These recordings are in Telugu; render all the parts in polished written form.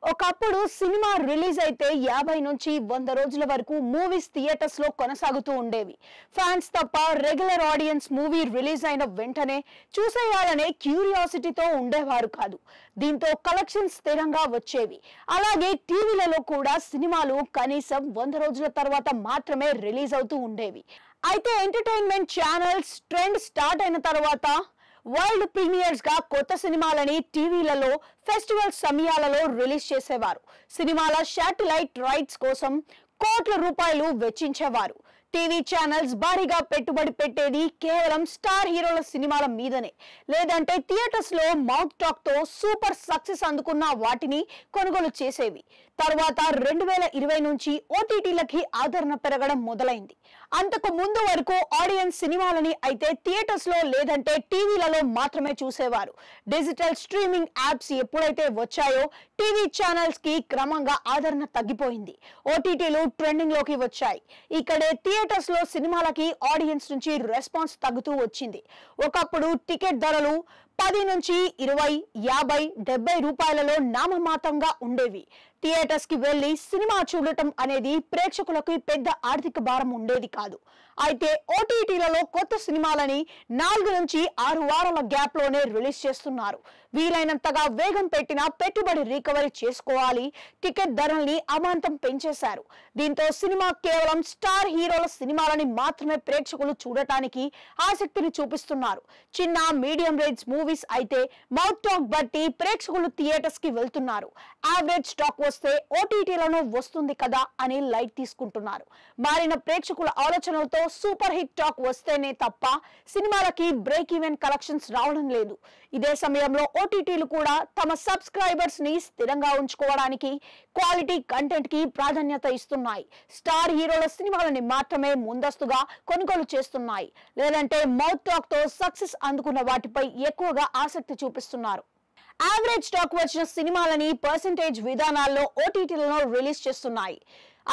ఒకప్పుడు సినిమా రిలీజ్ అయితే 50 నుంచి 100 రోజుల వరకు మూవీస్ థియేటర్స్ లో కొనసాగుతూ ఉండేవి. ఫ్యాన్స్ తప్ప రెగ్యులర్ ఆడియన్స్ మూవీ రిలీజ్ అయిన వెంటనే చూసేయాలనే క్యూరియాసిటీతో ఉండేవారు కాదు. దీంతో కలెక్షన్స్ స్థిరంగా వచ్చేవి. అలాగే టీవీలలో కూడా సినిమాలు కనీసం 100 రోజుల తర్వాత మాత్రమే రిలీజ్ అవుతూ ఉండేవి. అయితే ఎంటర్టైన్మెంట్ ఛానల్స్ ట్రెండ్ స్టార్ట్ అయిన తర్వాత వరల్డ్ ప్రీమియర్స్ గా కొత్త సినిమాలని టీవీలలో ఫెస్టివల్ సమయాలలో రిలీజ్ చేసేవారు. సినిమాల శాటిలైట్ రైట్స్ కోసం కోట్ల రూపాయలు వెచ్చించేవారు. టీవీ ఛానల్స్ భారీగా పెట్టుబడి పెట్టేది కేవలం స్టార్ హీరోల సినిమాల మీదనే. లేదంటే థియేటర్స్ లో మౌత్ టాక్ తో సూపర్ సక్సెస్ అందుకున్న వాటిని కొనుగోలు చేసేవి. తర్వాత 2020 నుంచి ఓటీటీలకి ఆదరణ పెరగడం మొదలైంది. అంతకు ముందు వరకు ఆడియన్స్ సినిమాలని అయితే థియేటర్స్ లో లేదంటే టీవీలలో మాత్రమే చూసేవారు. డిజిటల్ స్ట్రీమింగ్ యాప్స్ ఎప్పుడైతే వచ్చాయో టీవీ ఛానల్స్ కి క్రమంగా ఆదరణ తగ్గిపోయింది. ఓటీటీలు ట్రెండింగ్ లోకి వచ్చాయి. ఇక్కడే థియేటర్స్ లో సినిమాలకి ఆడియన్స్ నుంచి రెస్పాన్స్ తగ్గుతూ వచ్చింది. ఒకప్పుడు టికెట్ ధరలు 10 నుంచి 20, 50, 70 రూపాయలలో నామమాత్రంగా ఉండేవి. థియేటర్స్ కి వెళ్లి సినిమా చూడటం అనేది ప్రేక్షకులకు పెద్ద ఆర్థిక భారం ఉండేది కాదు. అయితే ఓటీటీలలో కొత్త సినిమాలని 4 నుంచి 6 వారాల గ్యాప్ లోనే రిలీజ్ చేస్తున్నారు. వీలైనంతగా వేగం పెట్టిన పెట్టుబడి రికవరీ చేసుకోవాలి. టికెట్ ధరల్ని అమాంతం పెంచేశారు. దీంతో సినిమా కేవలం స్టార్ హీరోల సినిమాలని మాత్రమే ప్రేక్షకులు చూడటానికి ఆసక్తిని చూపిస్తున్నారు. చిన్న మీడియం రేంజ్ మూవీస్ అయితే మౌత్ టాక్ బట్టి ప్రేక్షకులు థియేటర్స్ కి వెళ్తున్నారు. యావరేజ్ టాక్ వస్తే ఓటీటీలను వస్తుంది కదా అని లైట్ తీసుకుంటున్నారు. మారిన ప్రేక్షకుల ఆలోచనలతో సూపర్ హిట్ టాక్ వస్తేనే తప్ప సినిమాలకి బ్రేక్ ఈవెన్ కలెక్షన్స్ రావడం లేదు. ఇదే సమయంలో ఓటీటీలు కూడా తమ సబ్స్క్రైబర్స్ ని స్థిరంగా ఉంచుకోవడానికి క్వాలిటీ కంటెంట్ కి ప్రాధాన్యత ఇస్తున్నాయి. స్టార్ హీరోల సినిమాలని మాత్రమే ముందస్తుగా కొనుగోలు చేస్తున్నాయి. లేదంటే మౌత్ టాక్ తో సక్సెస్ అందుకున్న వాటిపై ఎక్కువగా ఆసక్తి చూపిస్తున్నారు. యావరేజ్ టాక్ వచ్చిన సినిమాలని పర్సెంటేజ్ విధానాల్లో ఓటీటీలను రిలీజ్ చేస్తున్నాయి.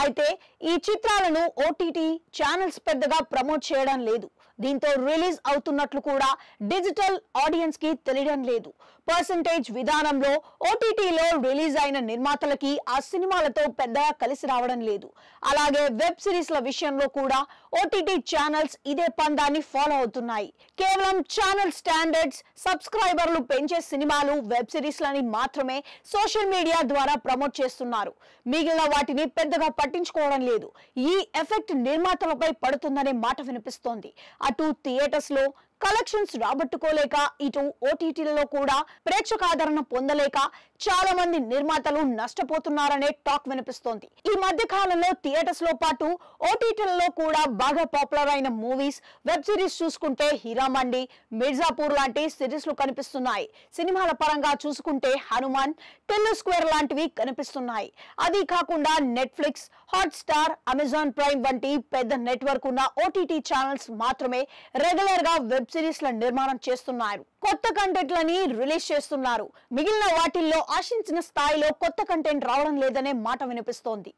అయితే ఈ చిత్రాలను ఓటీటీ ఛానల్స్ పెద్దగా ప్రమోట్ చేయడం లేదు. దీంతో రిలీజ్ అవుతున్నట్లు కూడా డిజిటల్ ఆడియన్స్ కి తెలియడం లేదు. పర్సెంటేజ్ విధానంలో ఓటీటీలో రిలీజ్ అయిన నిర్మాతలకి ఆ సినిమాలతో పెద్దగా కలిసి రావడం లేదు. అలాగే వెబ్ సిరీస్ల విషయంలో కూడా ఓటీటీ ఛానల్స్ ఇదే పందాన్ని ఫాలో అవుతున్నాయి. కేవలం ఛానల్ స్టాండర్డ్స్, సబ్స్క్రైబర్లు పెంచే సినిమాలు, వెబ్ సిరీస్లని మాత్రమే సోషల్ మీడియా ద్వారా ప్రమోట్ చేస్తున్నారు. మిగిలిన వాటిని పెద్దగా పట్టించుకోవడం లేదు. ఈ ఎఫెక్ట్ నిర్మాతలపై పడుతుందనే మాట వినిపిస్తోంది. అటు థియేటర్స్ లో కలెక్షన్స్ రాబట్టుకోలేక, ఇటు ఓటీటీలలో కూడా ప్రేక్షకాదరణ పొందలేక చాలా మంది నిర్మాతలు నష్టపోతున్నారనే టాక్ వినిపిస్తోంది. ఈ మధ్య కాలంలో థియేటర్స్ లో పాటు ఓటీటీలలో కూడా బాగా పాపులర్ అయిన మూవీస్, వెబ్ సిరీస్ చూసుకుంటే హీరామండి, మిర్జాపూర్ లాంటి సిరీస్లు కనిపిస్తున్నాయి. సినిమాల పరంగా చూసుకుంటే హనుమాన్, టెల్లు స్క్వేర్ లాంటివి కనిపిస్తున్నాయి. అది కాకుండా నెట్ఫ్లిక్స్, హాట్స్టార్, అమెజాన్ ప్రైమ్ వంటి పెద్ద నెట్వర్క్ ఉన్న ఓటీటీ ఛానల్స్ మాత్రమే రెగ్యులర్ గా వెబ్ సిరీస్ల నిర్మాణం చేస్తున్నారు. కొత్త కంటెంట్లని రిలీజ్ చేస్తున్నారు. మిగిలిన వాటిల్లో ఆశించిన స్థాయిలో కొత్త కంటెంట్ రావడం లేదనే మాట వినిపిస్తోంది.